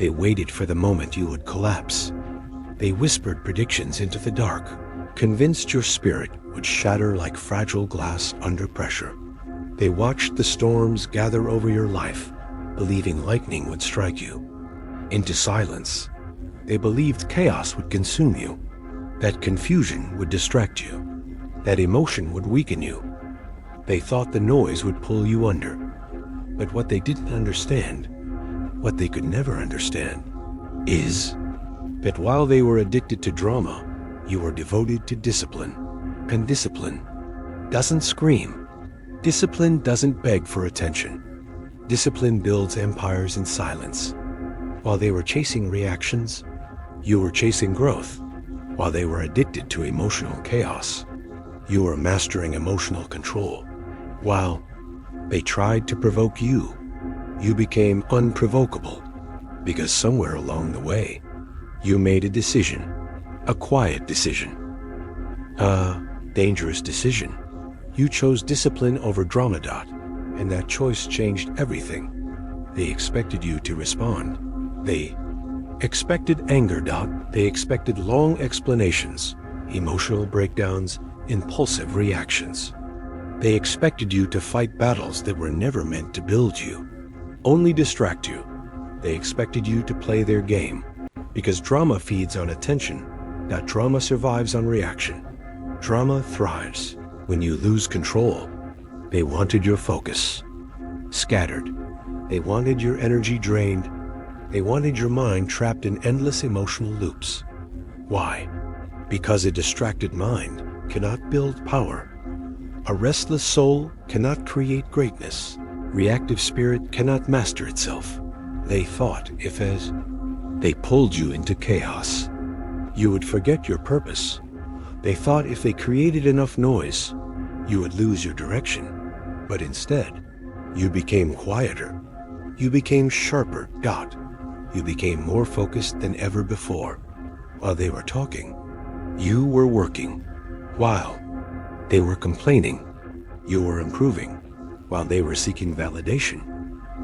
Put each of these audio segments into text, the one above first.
They waited for the moment you would collapse. They whispered predictions into the dark, convinced your spirit would shatter like fragile glass under pressure. They watched the storms gather over your life, believing lightning would strike you. Into silence. They believed chaos would consume you, that confusion would distract you, that emotion would weaken you. They thought the noise would pull you under. But what they didn't understand, what they could never understand, is that while they were addicted to drama, you were devoted to discipline. And discipline doesn't scream. Discipline doesn't beg for attention. Discipline builds empires in silence. While they were chasing reactions, you were chasing growth. While they were addicted to emotional chaos, you were mastering emotional control. While they tried to provoke you, you became unprovocable, because somewhere along the way, you made a decision, a quiet decision, a dangerous decision. You chose discipline over drama. And that choice changed everything. They expected you to respond. They expected anger. They expected long explanations, emotional breakdowns, impulsive reactions. They expected you to fight battles that were never meant to build you, only distract you. They expected you to play their game, because drama feeds on attention. That drama survives on reaction. Drama thrives when you lose control. They wanted your focus scattered. They wanted your energy drained. They wanted your mind trapped in endless emotional loops. Why? Because a distracted mind cannot build power. A restless soul cannot create greatness. Reactive spirit cannot master itself. They thought if as they pulled you into chaos, you would forget your purpose. They thought if they created enough noise, you would lose your direction. But instead, you became quieter. You became sharper. You became more focused than ever before. While they were talking, you were working. While they were complaining, you were improving. While they were seeking validation,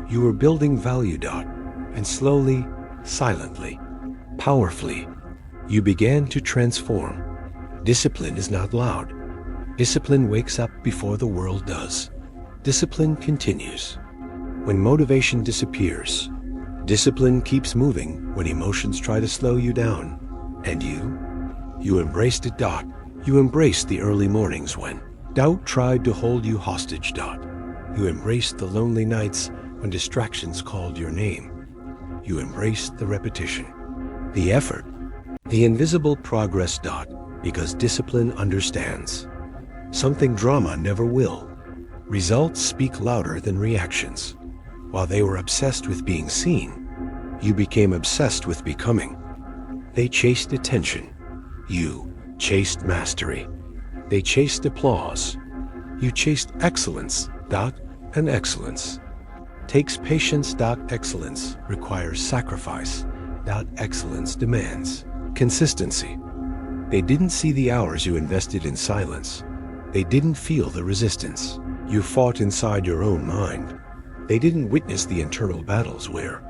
you were building value. And slowly, silently, powerfully, you began to transform. Discipline is not loud. Discipline wakes up before the world does. Discipline continues. When motivation disappears, discipline keeps moving when emotions try to slow you down. And you embraced it. You embraced the early mornings when doubt tried to hold you hostage. You embraced the lonely nights when distractions called your name. You embraced the repetition, the effort, the invisible progress. Because discipline understands something drama never will. Results speak louder than reactions. While they were obsessed with being seen, you became obsessed with becoming. They chased attention. You chased mastery. They chased applause. You chased excellence. And excellence takes patience. Excellence requires sacrifice. Excellence demands consistency. They didn't see the hours you invested in silence. They didn't feel the resistance you fought inside your own mind. They didn't witness the internal battles where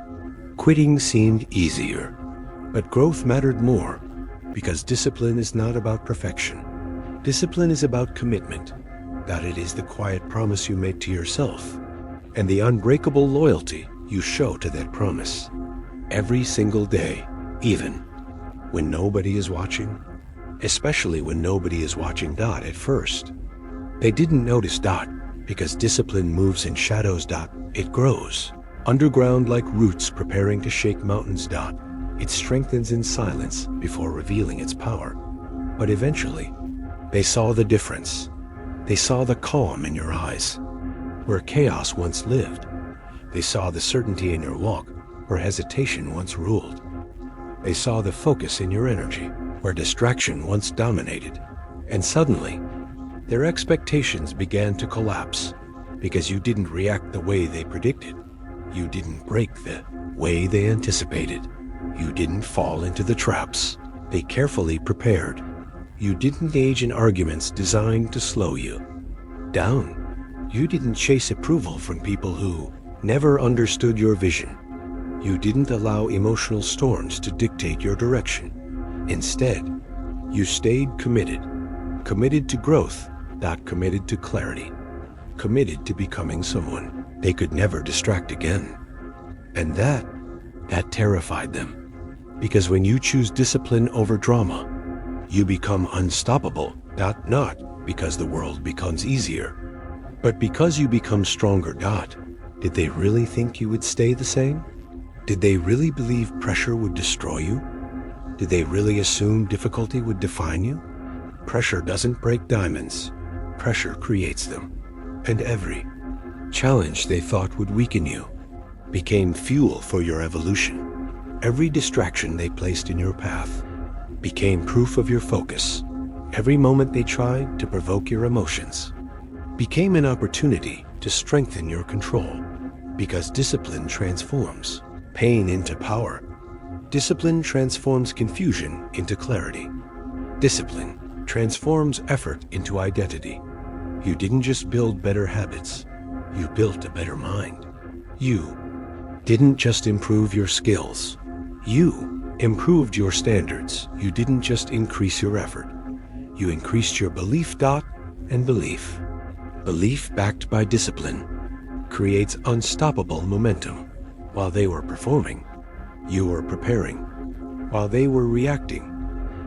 quitting seemed easier. But growth mattered more, because discipline is not about perfection. Discipline is about commitment. It is the quiet promise you make to yourself, and the unbreakable loyalty you show to that promise. Every single day, even when nobody is watching, especially when nobody is watching. At first, they didn't notice. Because discipline moves in shadows. It grows underground like roots preparing to shake mountains. It strengthens in silence before revealing its power. But eventually, they saw the difference. They saw the calm in your eyes, where chaos once lived. They saw the certainty in your walk, where hesitation once ruled. They saw the focus in your energy, where distraction once dominated. And suddenly, their expectations began to collapse, because you didn't react the way they predicted. You didn't break the way they anticipated. You didn't fall into the traps they carefully prepared. You didn't engage in arguments designed to slow you down. You didn't chase approval from people who never understood your vision. You didn't allow emotional storms to dictate your direction. Instead, you stayed committed. Committed to growth, not committed to clarity. Committed to becoming someone they could never distract again. And that terrified them. Because when you choose discipline over drama, you become unstoppable, not because the world becomes easier, but because you become stronger. Did they really think you would stay the same? Did they really believe pressure would destroy you? Did they really assume difficulty would define you? Pressure doesn't break diamonds. Pressure creates them. And every challenge they thought would weaken you became fuel for your evolution. Every distraction they placed in your path became proof of your focus. Every moment they tried to provoke your emotions became an opportunity to strengthen your control. Because discipline transforms pain into power. Discipline transforms confusion into clarity. Discipline transforms effort into identity. You didn't just build better habits, you built a better mind. You didn't just improve your skills, you improved your standards. You didn't just increase your effort, you increased your belief. And belief backed by discipline creates unstoppable momentum. While they were performing, you were preparing. While they were reacting,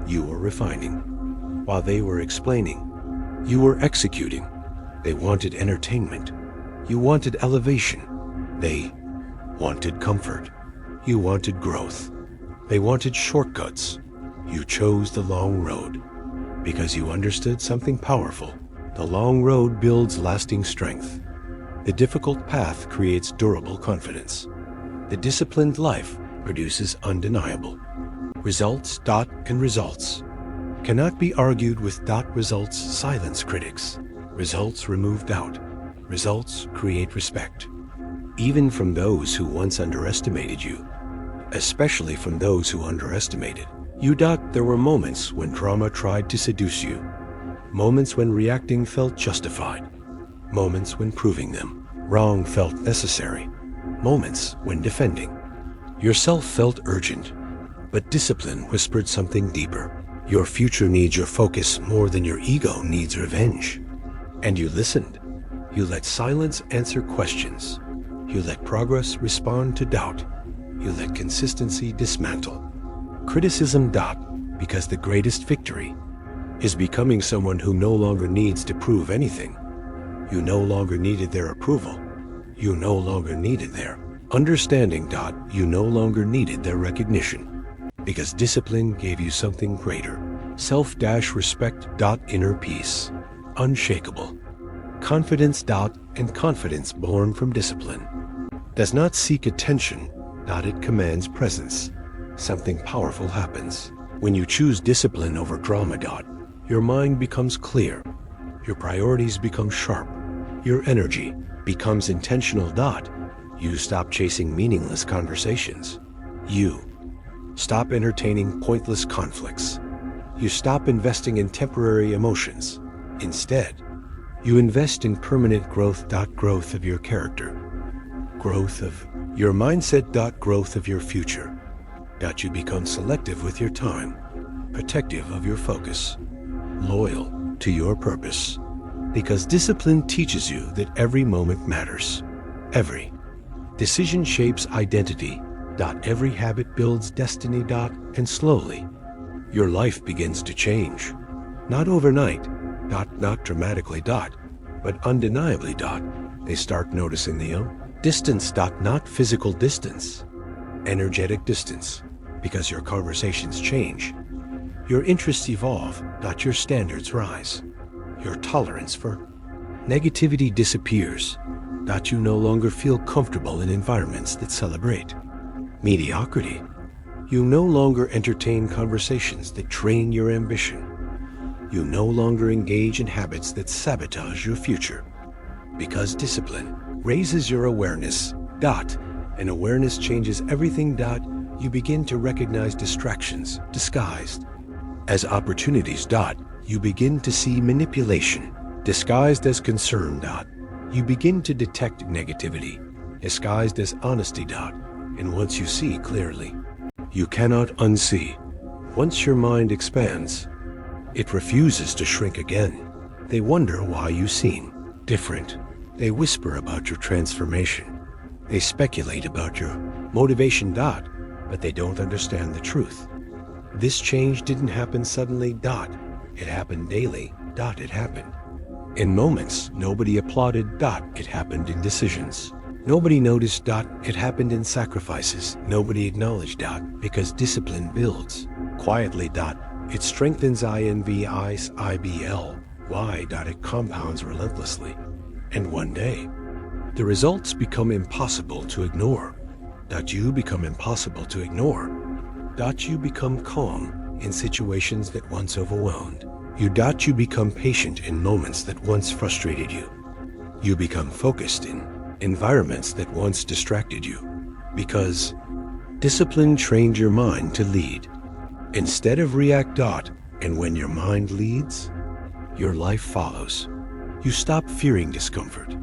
you were refining. While they were explaining, you were executing. They wanted entertainment. You wanted elevation. They wanted comfort. You wanted growth. They wanted shortcuts. You chose the long road because you understood something powerful. The long road builds lasting strength. The difficult path creates durable confidence. The disciplined life produces undeniable results. And results cannot be argued with. Results silence critics. Results remove doubt. Results create respect. Even from those who once underestimated you, especially from those who underestimated you. There were moments when drama tried to seduce you. Moments when reacting felt justified. Moments when proving them wrong felt necessary. Moments when defending yourself felt urgent. But discipline whispered something deeper. Your future needs your focus more than your ego needs revenge. And you listened. You let silence answer questions. You let progress respond to doubt. You let consistency dismantle criticism. Because the greatest victory is becoming someone who no longer needs to prove anything. You no longer needed their approval. You no longer needed their understanding. You no longer needed their recognition. Because discipline gave you something greater. Self-respect. Inner peace. Unshakable. Confidence. And confidence born from discipline does not seek attention. It commands presence. Something powerful happens when you choose discipline over drama. Your mind becomes clear. Your priorities become sharp. Your energy becomes intentional. You stop chasing meaningless conversations. You stop entertaining pointless conflicts. You stop investing in temporary emotions. Instead, you invest in permanent growth. Growth of your character. Growth of your mindset. Growth of your future. You become selective with your time, protective of your focus, loyal to your purpose. Because discipline teaches you that every moment matters. Every decision shapes identity. Every habit builds destiny. And slowly, your life begins to change. Not overnight, not dramatically, but undeniably. They start noticing the distance. Not physical distance, energetic distance. Because your conversations change. Your interests evolve. Your standards rise. Your tolerance for negativity disappears. You no longer feel comfortable in environments that celebrate mediocrity. You no longer entertain conversations that drain your ambition. You no longer engage in habits that sabotage your future. Because discipline raises your awareness. And awareness changes everything. You begin to recognize distractions disguised as opportunities. You begin to see manipulation disguised as concern. You begin to detect negativity disguised as honesty. And once you see clearly, you cannot unsee. Once your mind expands, it refuses to shrink again. They wonder why you seem different. They whisper about your transformation. They speculate about your motivation. But they don't understand the truth. This change didn't happen suddenly. It happened daily. It happened in moments nobody applauded. It happened in decisions nobody noticed. It happened in sacrifices nobody acknowledged. Because discipline builds quietly. It strengthens INVIBL. Why? It compounds relentlessly. And one day, the results become impossible to ignore. You become impossible to ignore. You become calm in situations that once overwhelmed you. You become patient in moments that once frustrated you. You become focused in environments that once distracted you. Because discipline trained your mind to lead instead of react. And when your mind leads, your life follows. You stop fearing discomfort.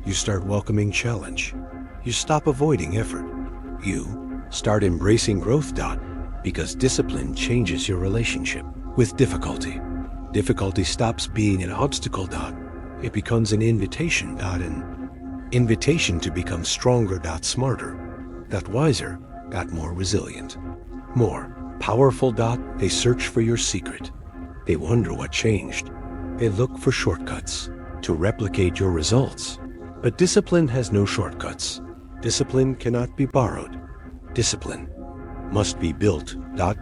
You start welcoming challenge. You stop avoiding effort. You start embracing growth. Because discipline changes your relationship with difficulty. Difficulty stops being an obstacle. It becomes an invitation. An invitation to become stronger. Smarter. Wiser. More resilient. More powerful. They search for your secret. They wonder what changed. They look for shortcuts to replicate your results. But discipline has no shortcuts. Discipline cannot be borrowed. Discipline must be built.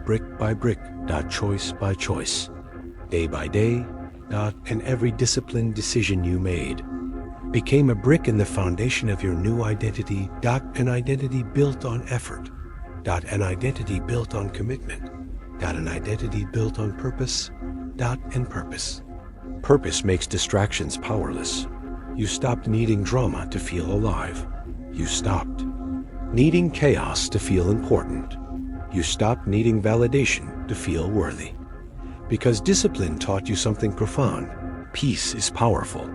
Brick by brick. Choice by choice. Day by day. And every disciplined decision you made became a brick in the foundation of your new identity. An identity built on effort. An identity built on commitment. An identity built on purpose. And purpose. Purpose makes distractions powerless. You stopped needing drama to feel alive. You stopped needing chaos to feel important. You stopped needing validation to feel worthy. Because discipline taught you something profound. Peace is powerful.